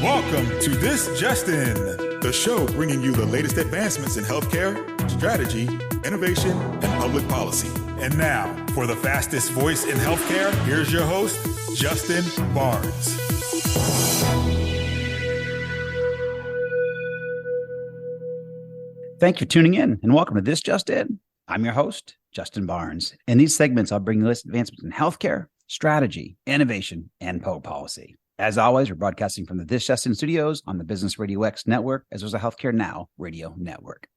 Welcome to This Just In, the show bringing you the latest advancements in healthcare, strategy, innovation, and public policy. And now, for the fastest voice in healthcare, here's your host, Justin Barnes. Thank you for tuning in and welcome to This Just In. I'm your host, Justin Barnes. In these segments, I'll bring you the latest advancements in healthcare, strategy, innovation, and public policy. As always, we're broadcasting from the This Just In studios on the Business Radio X network, as well as the Healthcare Now radio network.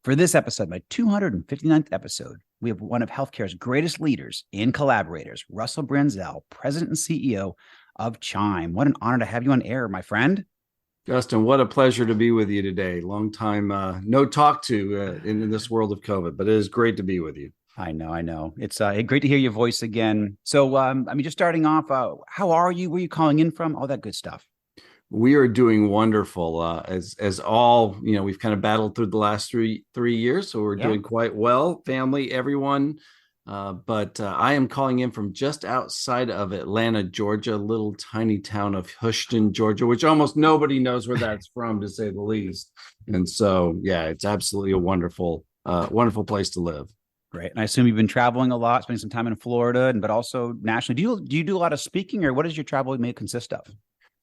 For this episode, my 259th episode, we have one of healthcare's greatest leaders and collaborators, Russell Branzell, President and CEO of CHIME. What an honor to have you on air, my friend. Justin, what a pleasure to be with you today. Long time no talk to in this world of COVID, but it is great to be with you. I know. It's great to hear your voice again. So, just starting off, how are you? Where are you calling in from? All that good stuff. We are doing wonderful. As all, we've kind of battled through the last three years, so we're doing quite well, family, everyone. But I am calling in from just outside of Atlanta, Georgia, little tiny town of Houston, Georgia, which almost nobody knows where that's from, to say the least. And so, it's absolutely a wonderful place to live. Great. And I assume you've been traveling a lot, spending some time in Florida, but also nationally. Do you do a lot of speaking, or what does your travel may consist of?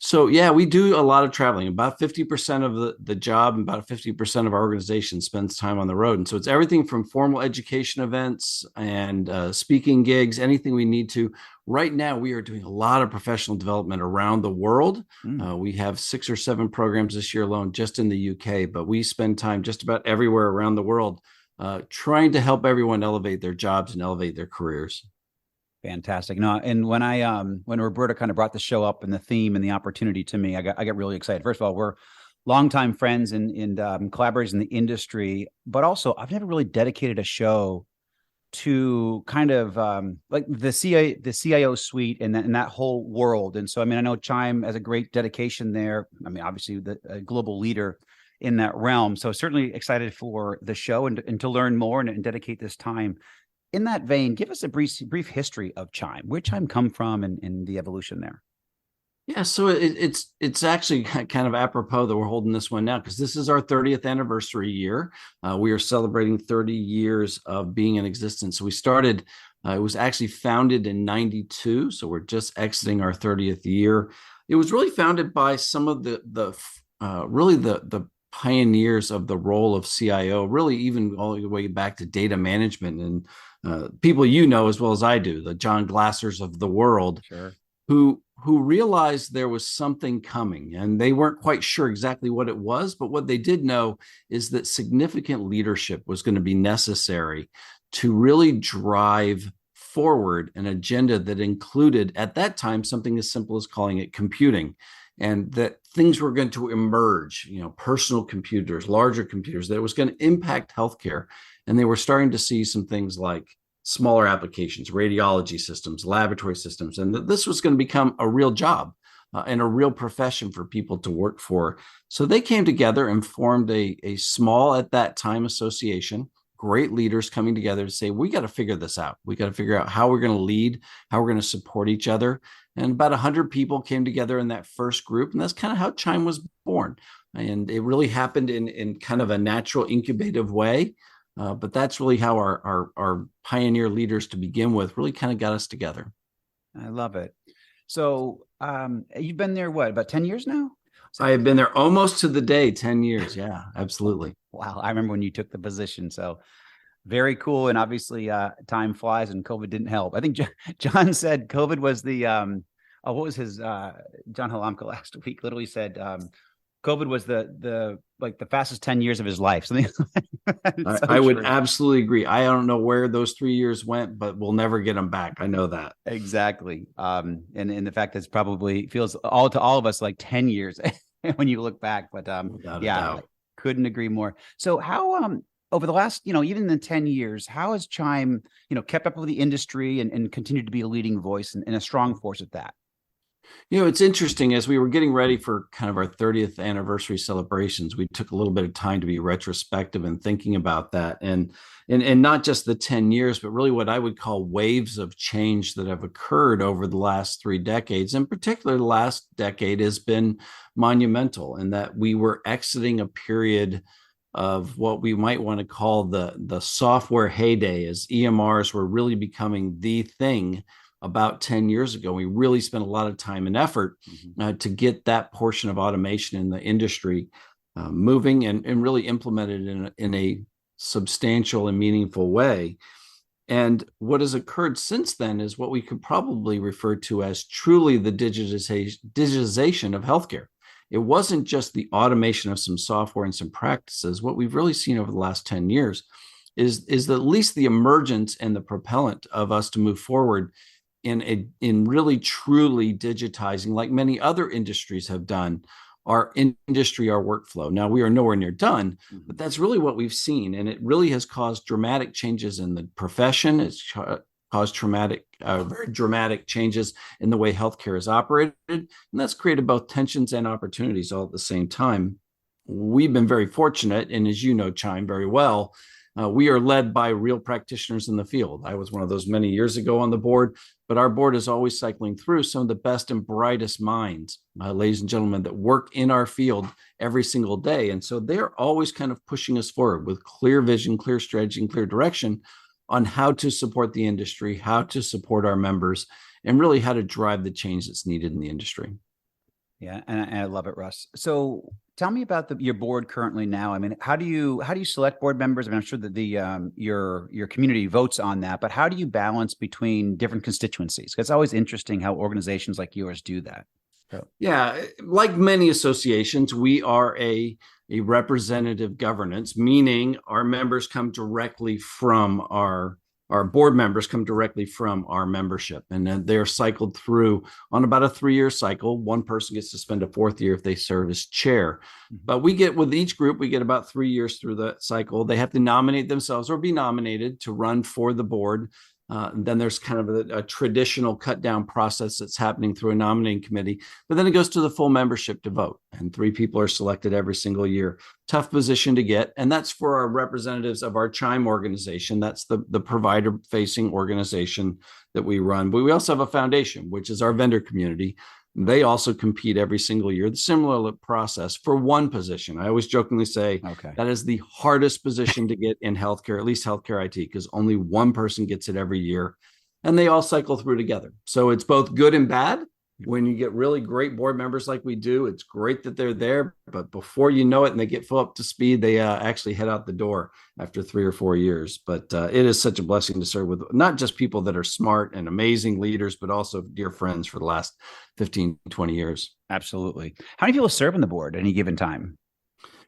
So, we do a lot of traveling. About 50% of the job and about 50% of our organization spends time on the road. And so it's everything from formal education events and speaking gigs, anything we need to. Right now, we are doing a lot of professional development around the world. We have 6 or 7 programs this year alone, just in the UK, but we spend time just about everywhere around the world trying to help everyone elevate their jobs and elevate their careers. Fantastic. And when Roberta kind of brought the show up and the theme and the opportunity to me, I got really excited. First of all, we're longtime friends and collaborators in the industry, but also I've never really dedicated a show to kind of like the CIO suite and that whole world. And so, I know CHIME has a great dedication there. Obviously a global leader in that realm. So certainly excited for the show and to learn more and dedicate this time. In that vein, give us a brief history of CHIME. Where CHIME come from and the evolution there? Yeah, so it's actually kind of apropos that we're holding this one now, because this is our 30th anniversary year. We are celebrating 30 years of being in existence. So we started, it was actually founded in 92. So we're just exiting our 30th year. It was really founded by some of the pioneers of the role of CIO, really even all the way back to data management and people as well as I do, the John Glassers of the world, sure, who realized there was something coming, and they weren't quite sure exactly what it was, but what they did know is that significant leadership was going to be necessary to really drive forward an agenda that included, at that time, something as simple as calling it computing. And that things were going to emerge, personal computers, larger computers, that it was going to impact healthcare. And they were starting to see some things like smaller applications, radiology systems, laboratory systems, and that this was going to become a real job and a real profession for people to work for. So they came together and formed a small, at that time, association, great leaders coming together to say, we got to figure this out. We got to figure out how we're going to lead, how we're going to support each other. And about 100 people came together in that first group. And that's kind of how CHIME was born. And it really happened in kind of a natural incubative way. But that's really how our pioneer leaders to begin with really kind of got us together. I love it. So you've been there, about 10 years now? I have been there almost to the day, 10 years. Yeah, absolutely. Wow. I remember when you took the position. So very cool. And obviously time flies and COVID didn't help. I think John said COVID was the, what was his, John Halamka last week literally said COVID was the fastest 10 years of his life. Something I would absolutely agree. I don't know where those 3 years went, but we'll never get them back. I know that. Exactly. And the fact that it's probably feels to all of us like 10 years when you look back, but couldn't agree more. So how, over the last, even the 10 years, how has CHIME, kept up with the industry and continued to be a leading voice and a strong force at that? It's interesting. As we were getting ready for kind of our 30th anniversary celebrations, we took a little bit of time to be retrospective and thinking about that. And not just the 10 years, but really what I would call waves of change that have occurred over the last 3 decades. In particular, the last decade has been monumental in that we were exiting a period of what we might want to call the software heyday, as EMRs were really becoming the thing about 10 years ago. We really spent a lot of time and effort to get that portion of automation in the industry moving and really implemented in a substantial and meaningful way. And what has occurred since then is what we could probably refer to as truly the digitization of healthcare. It wasn't just the automation of some software and some practices. What we've really seen over the last 10 years is at least the emergence and the propellant of us to move forward in really truly digitizing, like many other industries have done, our industry, our workflow. Now, we are nowhere near done, but that's really what we've seen. And it really has caused dramatic changes in the profession. It's caused very dramatic changes in the way healthcare is operated. And that's created both tensions and opportunities all at the same time. We've been very fortunate, and as you know, CHIME very well, we are led by real practitioners in the field. I was one of those many years ago on the board, but our board is always cycling through some of the best and brightest minds, ladies and gentlemen, that work in our field every single day. And so they're always kind of pushing us forward with clear vision, clear strategy, and clear direction on how to support the industry, how to support our members, and really how to drive the change that's needed in the industry. Yeah, and I love it, Russ. So tell me about your board currently now. I mean, how do you select board members? I mean, I'm sure that your community votes on that, but how do you balance between different constituencies? Because it's always interesting how organizations like yours do that. So. Yeah, like many associations, we are a representative governance, meaning our members come directly from our board members come directly from our membership, and then they're cycled through on about a 3-year cycle. One person gets to spend a 4th year if they serve as chair. But with each group, we get about 3 years through the cycle. They have to nominate themselves or be nominated to run for the board. Then there's kind of a traditional cut down process that's happening through a nominating committee, but then it goes to the full membership to vote, and 3 people are selected every single year. Tough position to get, and that's for our representatives of our CHIME organization. That's the provider facing organization that we run, but we also have a foundation, which is our vendor community. They also compete every single year, the similar process for one position. I always jokingly say that is the hardest position to get in healthcare, at least healthcare IT, because only one person gets it every year, and they all cycle through together. So it's both good and bad. When you get really great board members like we do, it's great that they're there, but before you know it and they get full up to speed, they actually head out the door after 3 or 4 years. But it is such a blessing to serve with not just people that are smart and amazing leaders, but also dear friends for the last 15, 20 years. Absolutely. How many people serve on the board at any given time?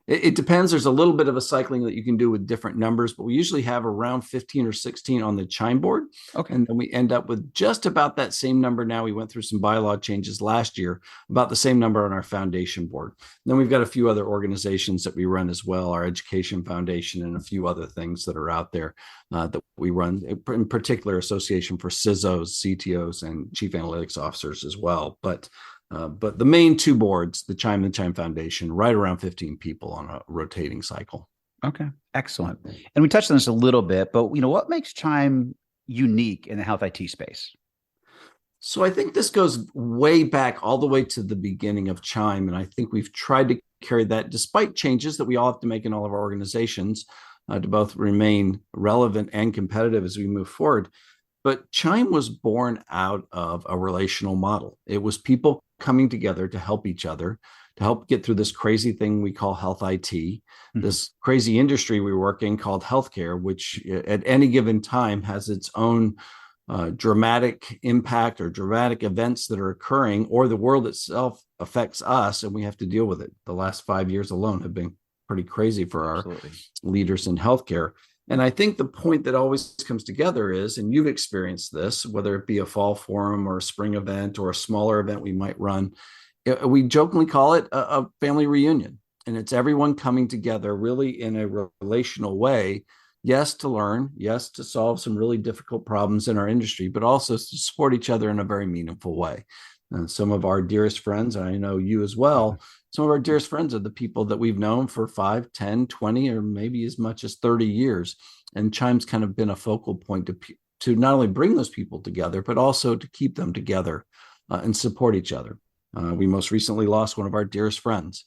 It depends. There's a little bit of a cycling that you can do with different numbers, but we usually have around 15 or 16 on the CHIME board. Okay. And then we end up with just about that same number now. We went through some bylaw changes last year, about the same number on our foundation board. And then we've got a few other organizations that we run as well, our education foundation and a few other things that are out there that we run, in particular Association for CISOs, CTOs, and Chief Analytics Officers as well. But the main 2 boards, the CHIME and the CHIME Foundation, right around 15 people on a rotating cycle. Okay, excellent. And we touched on this a little bit, but what makes CHIME unique in the health IT space? So I think this goes way back, all the way to the beginning of CHIME, and I think we've tried to carry that, despite changes that we all have to make in all of our organizations to both remain relevant and competitive as we move forward. But CHIME was born out of a relational model. It was people coming together to help each other, to help get through this crazy thing we call health IT, this crazy industry we work in called healthcare, which at any given time has its own dramatic impact or dramatic events that are occurring, or the world itself affects us and we have to deal with it. The last 5 years alone have been pretty crazy for our leaders in healthcare. And I think the point that always comes together is, and you've experienced this, whether it be a fall forum or a spring event or a smaller event we might run, we jokingly call it a family reunion. And it's everyone coming together really in a relational way, yes, to learn, yes, to solve some really difficult problems in our industry, but also to support each other in a very meaningful way. Some of our dearest friends, and I know you as well, some of our dearest friends are the people that we've known for 5, 10, 20, or maybe as much as 30 years. And CHIME's kind of been a focal point to not only bring those people together, but also to keep them together and support each other. We most recently lost one of our dearest friends,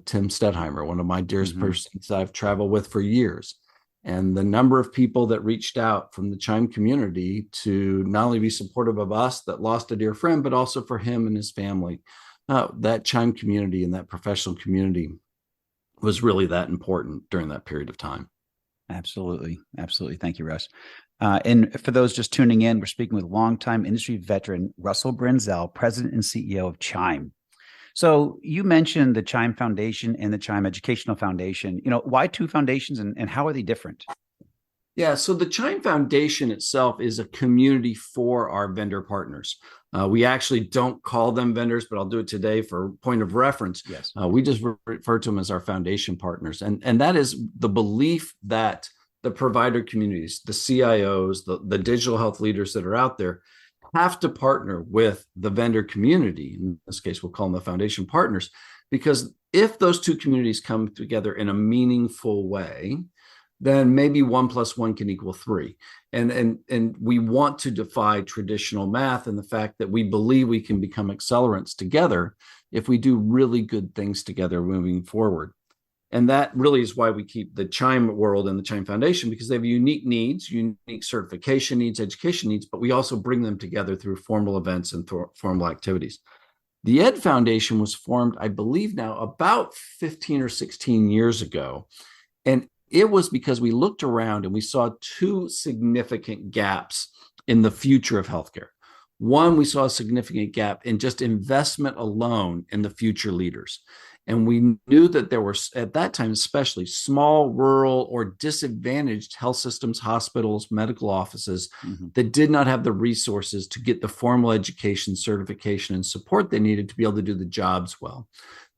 Tim Stedheimer, one of my dearest persons I've traveled with for years. And the number of people that reached out from the CHIME community to not only be supportive of us that lost a dear friend, but also for him and his family. That CHIME community and that professional community was really that important during that period of time. Absolutely. Absolutely. Thank you, Russ. And for those just tuning in, we're speaking with longtime industry veteran Russell Branzell, President and CEO of CHIME. So you mentioned the CHIME Foundation and the CHIME Educational Foundation. Why two foundations and how are they different? Yeah, so the CHIME Foundation itself is a community for our vendor partners. We actually don't call them vendors, but I'll do it today for point of reference. Yes. We just refer to them as our foundation partners. And that is the belief that the provider communities, the CIOs, the digital health leaders that are out there have to partner with the vendor community. In this case, we'll call them the foundation partners, because if those two communities come together in a meaningful way, then maybe 1 + 1 can equal 3. And we want to defy traditional math and the fact that we believe we can become accelerants together if we do really good things together moving forward. And that really is why we keep the CHIME world and the CHIME Foundation, because they have unique needs, unique certification needs, education needs, but we also bring them together through formal events and formal activities. The Ed Foundation was formed, I believe now, about 15 or 16 years ago. And it was because we looked around and we saw two significant gaps in the future of healthcare. One, we saw a significant gap in just investment alone in the future leaders. And we knew that there were, at that time especially, small, rural, or disadvantaged health systems, hospitals, medical offices that did not have the resources to get the formal education, certification, and support they needed to be able to do the jobs well.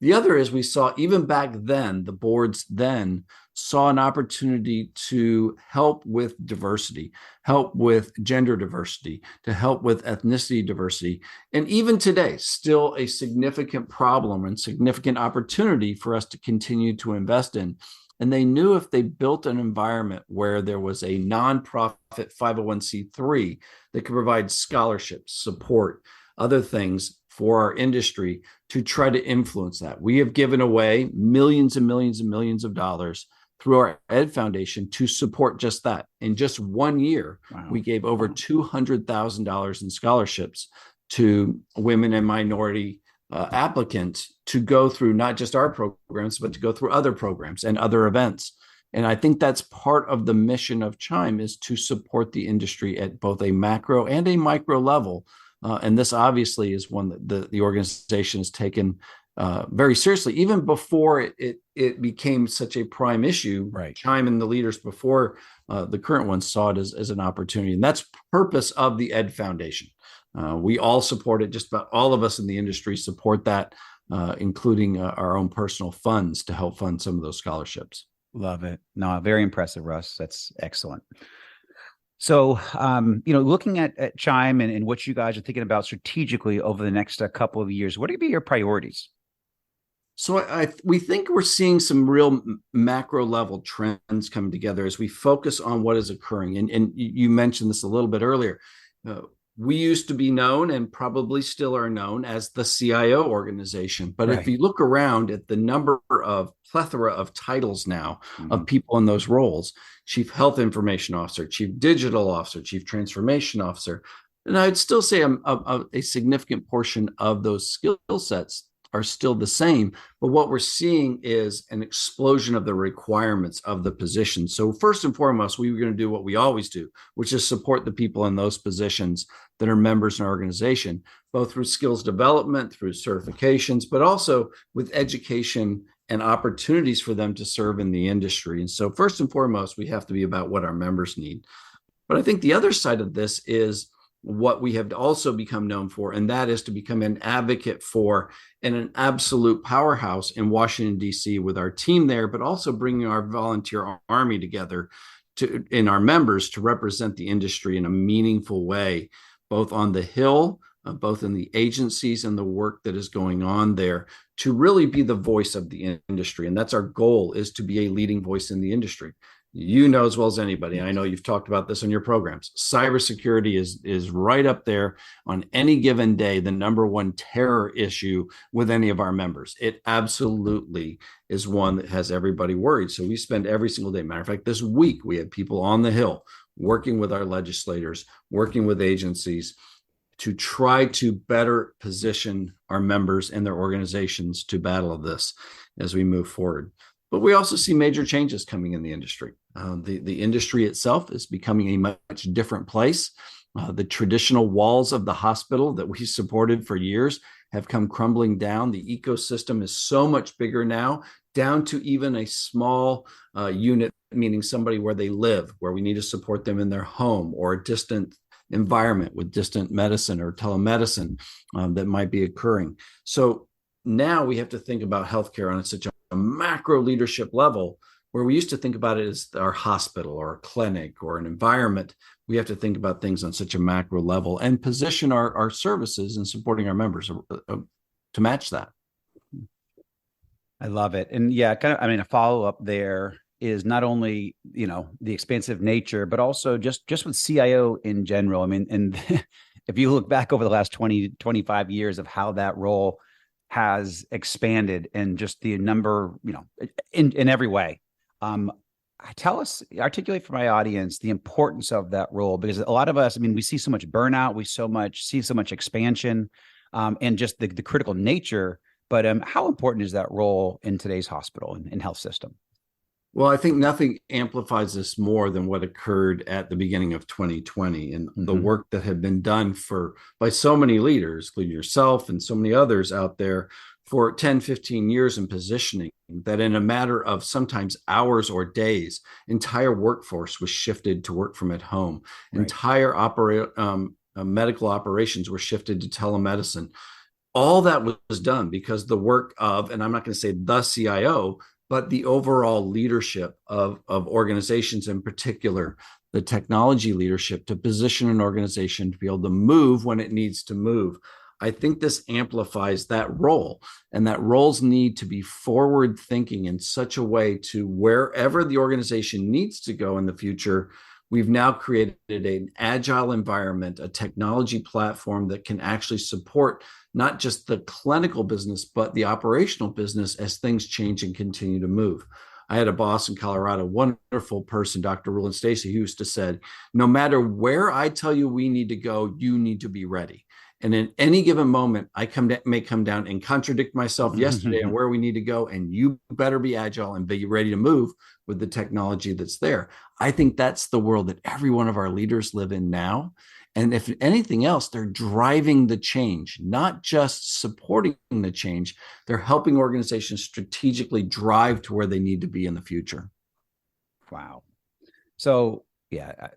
The other is we saw, even back then, the boards then saw an opportunity to help with diversity, help with gender diversity, to help with ethnicity diversity. And even today, still a significant problem and significant opportunity for us to continue to invest in. And they knew if they built an environment where there was a nonprofit 501c3 that could provide scholarships, support, other things for our industry to try to influence that. We have given away millions and millions and millions of dollars through our Ed Foundation to support just that. In just 1 year, we gave over $200,000 in scholarships to women and minority applicants to go through not just our programs, but to go through other programs and other events. And I think that's part of the mission of CHIME, is to support the industry at both a macro and a micro level. And this obviously is one that the organization has taken very seriously, even before it became such a prime issue. Right. CHIME and the leaders before the current ones saw it as an opportunity. And that's purpose of the Ed Foundation. We all support it. Just about all of us in the industry support that, including our own personal funds to help fund some of those scholarships. Love it. No, very impressive, Russ. That's excellent. So, looking at CHIME and what you guys are thinking about strategically over the next couple of years, what are going to be your priorities? So we think we're seeing some real macro level trends coming together as we focus on what is occurring. And you mentioned this a little bit earlier. We used to be known, and probably still are known, as the CIO organization. But if you look around at the plethora of titles now of people in those roles, Chief Health Information Officer, Chief Digital Officer, Chief Transformation Officer, and I'd still say a significant portion of those skill sets are still the same. But what we're seeing is an explosion of the requirements of the position. So first and foremost, we were going to do what we always do, which is support the people in those positions that are members in our organization, both through skills development, through certifications, but also with education and opportunities for them to serve in the industry. And so first and foremost, we have to be about what our members need. But I think the other side of this is what we have also become known for, and that is to become an advocate for and an absolute powerhouse in Washington, D.C. with our team there, but also bringing our volunteer army together in our members to represent the industry in a meaningful way, both on the Hill, both in the agencies and the work that is going on there, to really be the voice of the industry. And that's our goal, is to be a leading voice in the industry. You know as well as anybody, I know you've talked about this on your programs, cybersecurity is right up there on any given day, the number one terror issue with any of our members. It absolutely is one that has everybody worried. So we spend every single day. Matter of fact, this week we had people on the Hill working with our legislators, working with agencies to try to better position our members and their organizations to battle this as we move forward. But we also see major changes coming in the industry. The industry itself is becoming a much different place. The traditional walls of the hospital that we supported for years have come crumbling down. The ecosystem is so much bigger now, down to even a small unit, meaning somebody where they live, where we need to support them in their home or a distant environment with distant medicine or telemedicine that might be occurring. So now we have to think about healthcare on such a macro leadership level, where we used to think about it as our hospital or a clinic or an environment. We have to think about things on such a macro level and position our services and supporting our members to match that. I love it. And yeah, kind of, I mean, a follow-up there is not only, you know, the expansive nature, but also just with CIO in general. I mean, and if you look back over the last 20, 25 years of how that role has expanded and just the number, you know, in every way. Articulate for my audience the importance of that role, because a lot of us, I mean, we see so much burnout, we see so much expansion, and just the critical nature. But how important is that role in today's hospital and health system? Well, I think nothing amplifies this more than what occurred at the beginning of 2020 and the work that had been done by so many leaders, including yourself and so many others out there, for 10, 15 years in positioning, that in a matter of sometimes hours or days, entire workforce was shifted to work from at home. Right. Entire medical operations were shifted to telemedicine. All that was done because the work of, and I'm not going to say the CIO, but the overall leadership of organizations, in particular, the technology leadership, to position an organization to be able to move when it needs to move. I think this amplifies that role, and that roles need to be forward thinking in such a way to wherever the organization needs to go in the future. We've now created an agile environment, a technology platform that can actually support not just the clinical business, but the operational business as things change and continue to move. I had a boss in Colorado, wonderful person, Dr. Rulon Stacy, who used to say, no matter where I tell you we need to go, you need to be ready. And in any given moment, may come down and contradict myself yesterday on where we need to go. And you better be agile and be ready to move with the technology that's there. I think that's the world that every one of our leaders live in now. And if anything else, they're driving the change, not just supporting the change. They're helping organizations strategically drive to where they need to be in the future. Wow. So yeah,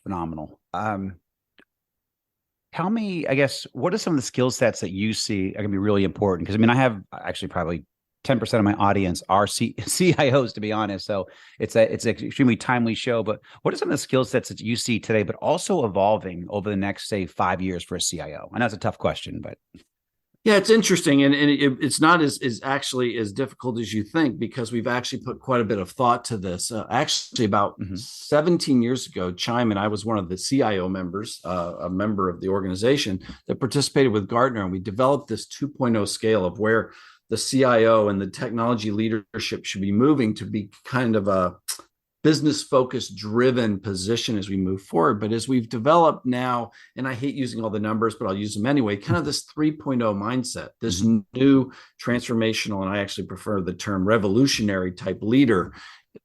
phenomenal. Tell me, I guess, what are some of the skill sets that you see are going to be really important? Because I mean, I have actually probably 10% of my audience are CIOs, to be honest. So it's an extremely timely show. But what are some of the skill sets that you see today, but also evolving over the next, say, 5 years for a CIO? I know it's a tough question, but. Yeah, it's interesting. And it's not as actually as difficult as you think, because we've actually put quite a bit of thought to this. Actually, about 17 years ago, CHIME, and I was one of the CIO members, a member of the organization that participated with Gartner. And we developed this 2.0 scale of where the CIO and the technology leadership should be moving to be kind of a business focused driven position as we move forward. But as we've developed now, and I hate using all the numbers, but I'll use them anyway, kind of this 3.0 mindset, this new transformational, and I actually prefer the term revolutionary type leader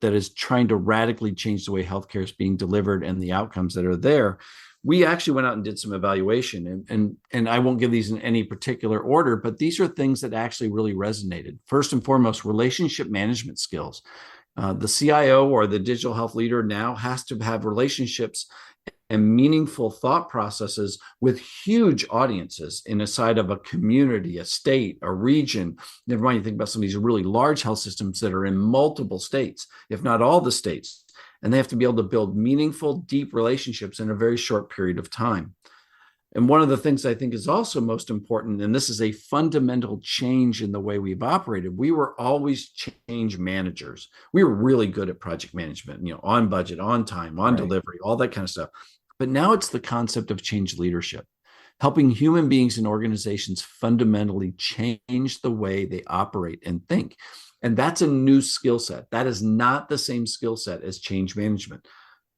that is trying to radically change the way healthcare is being delivered and the outcomes that are there. We actually went out and did some evaluation, and I won't give these in any particular order, but these are things that actually really resonated. First and foremost, relationship management skills. The CIO or the digital health leader now has to have relationships and meaningful thought processes with huge audiences inside of a community, a state, a region. Never mind, you think about some of these really large health systems that are in multiple states, if not all the states. And they have to be able to build meaningful, deep relationships in a very short period of time. And one of the things I think is also most important, and this is a fundamental change in the way we've operated, we were always change managers. We were really good at project management, on budget, on time, on delivery, all that kind of stuff. But now it's the concept of change leadership, helping human beings and organizations fundamentally change the way they operate and think. And that's a new skill set. That is not the same skill set as change management.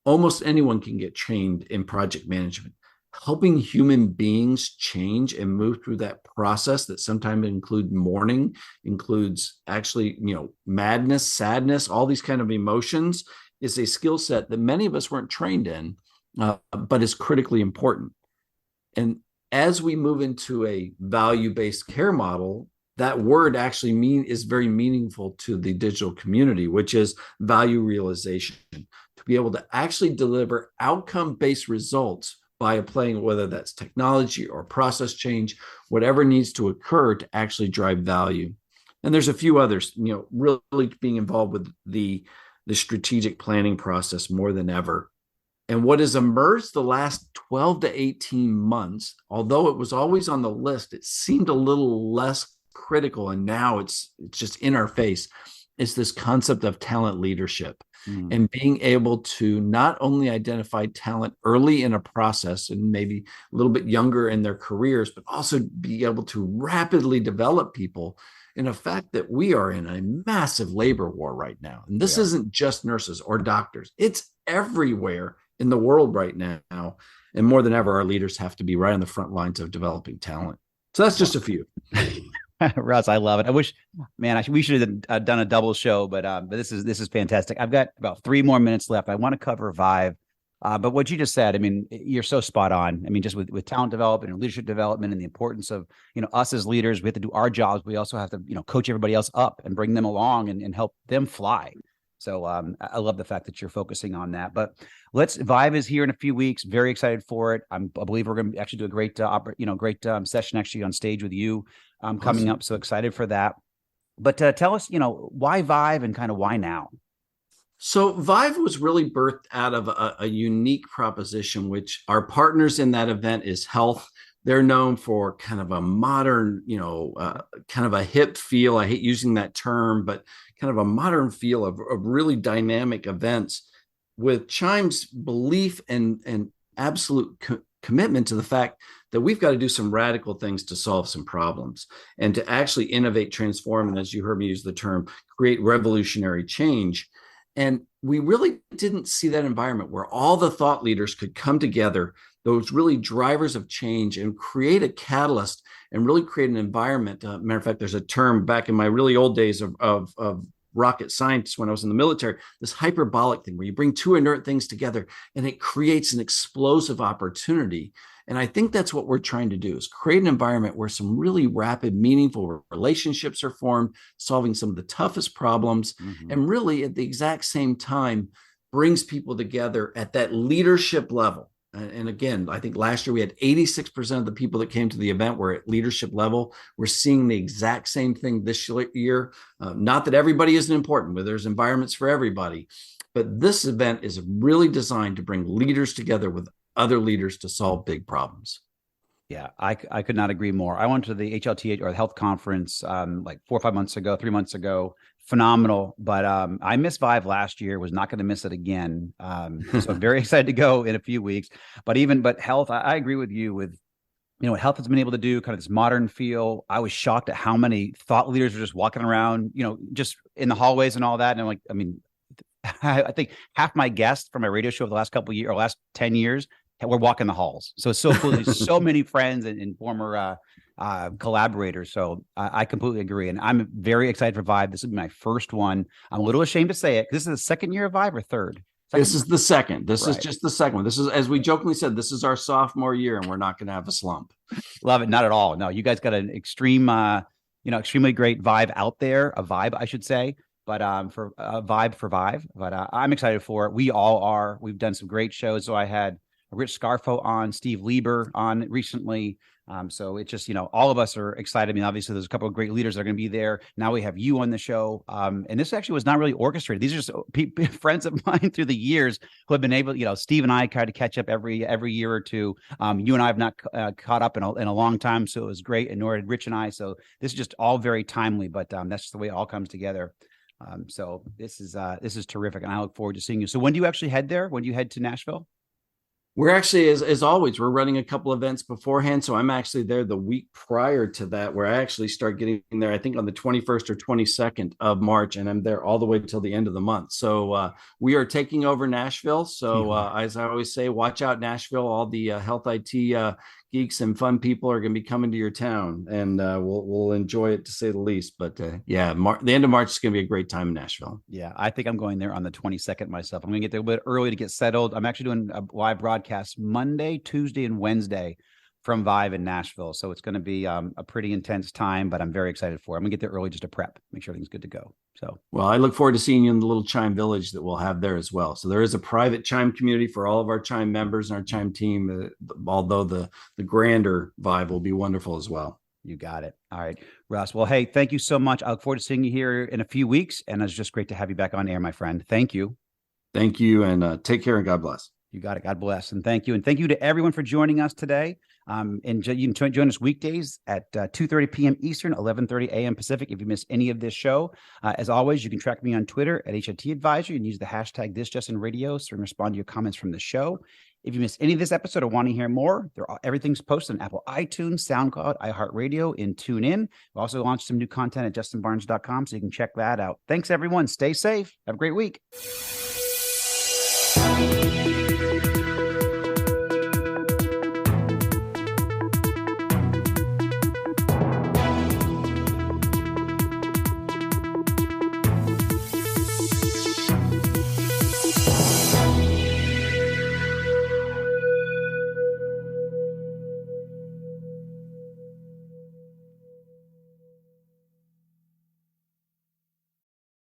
Almost anyone can get trained in project management. Helping human beings change and move through that process that sometimes include mourning, includes actually, madness, sadness, all these kind of emotions, is a skill set that many of us weren't trained in, but is critically important. And as we move into a value-based care model, that word actually is very meaningful to the digital community, which is value realization, to be able to actually deliver outcome-based results by applying, whether that's technology or process change, whatever needs to occur to actually drive value. And there's a few others, really being involved with the strategic planning process more than ever. And what has emerged the last 12 to 18 months, although it was always on the list, it seemed a little less critical, and now it's just in our face, is this concept of talent leadership. And being able to not only identify talent early in a process and maybe a little bit younger in their careers, but also be able to rapidly develop people in a fact that we are in a massive labor war right now. And this isn't just nurses or doctors. It's everywhere in the world right now. And more than ever, our leaders have to be right on the front lines of developing talent. So that's just a few. Russ, I love it. I wish, man, we should have done a double show, but this is fantastic. I've got about 3 more minutes left. I want to cover Vive, but what you just said, I mean, you're so spot on. I mean, just with talent development and leadership development and the importance of, us as leaders, we have to do our jobs. We also have to, coach everybody else up and bring them along and help them fly. So I love the fact that you're focusing on that. But Vive is here in a few weeks. Very excited for it. I believe we're going to actually do a great, great session actually on stage with you coming up. So excited for that. But tell us, why Vive and kind of why now? So Vive was really birthed out of a unique proposition, which our partners in that event is Health. They're known for kind of a modern, kind of a hip feel. I hate using that term, but kind of a modern feel of really dynamic events, with CHIME's belief and absolute commitment to the fact that we've got to do some radical things to solve some problems and to actually innovate, transform, and, as you heard me use the term, create revolutionary change. And we really didn't see that environment where all the thought leaders could come together, those really drivers of change, and create a catalyst and really create an environment. Matter of fact, there's a term back in my really old days of rocket science when I was in the military, this hyperbolic thing where you bring 2 inert things together and it creates an explosive opportunity. And I think that's what we're trying to do, is create an environment where some really rapid, meaningful relationships are formed, solving some of the toughest problems, and really at the exact same time brings people together at that leadership level. And again, I think last year we had 86% of the people that came to the event were at leadership level. We're seeing the exact same thing this year. Not that everybody isn't important, but there's environments for everybody. But this event is really designed to bring leaders together with other leaders to solve big problems. Yeah, I could not agree more. I went to the HLTH, or the health conference, like 4 or 5 months ago, 3 months ago. Phenomenal. But I missed Vive last year, was not going to miss it again. So I'm very excited to go in a few weeks. But health, I agree with you with, what health has been able to do, kind of this modern feel. I was shocked at how many thought leaders are just walking around, just in the hallways and all that. And I'm like, I think half my guests from my radio show of the last couple of years, or last 10 years, we're walking the halls. So it's so cool. There's so many friends and former collaborators. So I completely agree. And I'm very excited for Vive. This will be my first one. I'm a little ashamed to say it. This is the second year of Vive, or third? This is the second. This is just the second one. This is, as we jokingly said, this is our sophomore year, and we're not going to have a slump. Love it. Not at all. No, you guys got an extremely great Vive out there, a vibe, I should say. But for Vibe for Vive. But I'm excited for it. We all are. We've done some great shows. So I had Rich Scarfo on, Steve Lieber on recently. So it's just, all of us are excited. I mean, obviously there's a couple of great leaders that are going to be there. Now we have you on the show. And this actually was not really orchestrated. These are just friends of mine through the years who have been able, Steve and I try to catch up every year or two. You and I have not caught up in a long time. So it was great. And nor did Rich and I. So this is just all very timely, but that's just the way it all comes together. So this is terrific. And I look forward to seeing you. So when do you actually head there? When do you head to Nashville? We're actually, as always, we're running a couple events beforehand. So I'm actually there the week prior to that, where I actually start getting there, I think on the 21st or 22nd of March, and I'm there all the way till the end of the month. So we are taking over Nashville. So as I always say, watch out, Nashville. All the health IT geeks and fun people are going to be coming to your town, and we'll enjoy it, to say the least. But the end of March is going to be a great time in Nashville. Yeah, I think I'm going there on the 22nd myself. I'm going to get there a bit early to get settled. I'm actually doing a live broadcast Monday, Tuesday, and Wednesday from Vive in Nashville. So it's going to be a pretty intense time, but I'm very excited for it. I'm going to get there early just to prep, make sure everything's good to go. So, well, I look forward to seeing you in the little CHIME village that we'll have there as well. So there is a private CHIME community for all of our CHIME members and our CHIME team, although the grander Vive will be wonderful as well. You got it. All right, Russ. Well, hey, thank you so much. I look forward to seeing you here in a few weeks. And it's just great to have you back on air, my friend. Thank you. Thank you. And take care and God bless. You got it. God bless. And thank you. And thank you to everyone for joining us today. And you can join us weekdays at 2:30 p.m. Eastern, 11:30 a.m. Pacific. If you miss any of this show, as always, you can track me on Twitter at HIT Advisor and use the hashtag ThisJustinRadio so we can respond to your comments from the show. If you miss any of this episode or want to hear more, everything's posted on Apple iTunes, SoundCloud, iHeartRadio, and TuneIn. We also launched some new content at justinbarnes.com, so you can check that out. Thanks, everyone. Stay safe. Have a great week.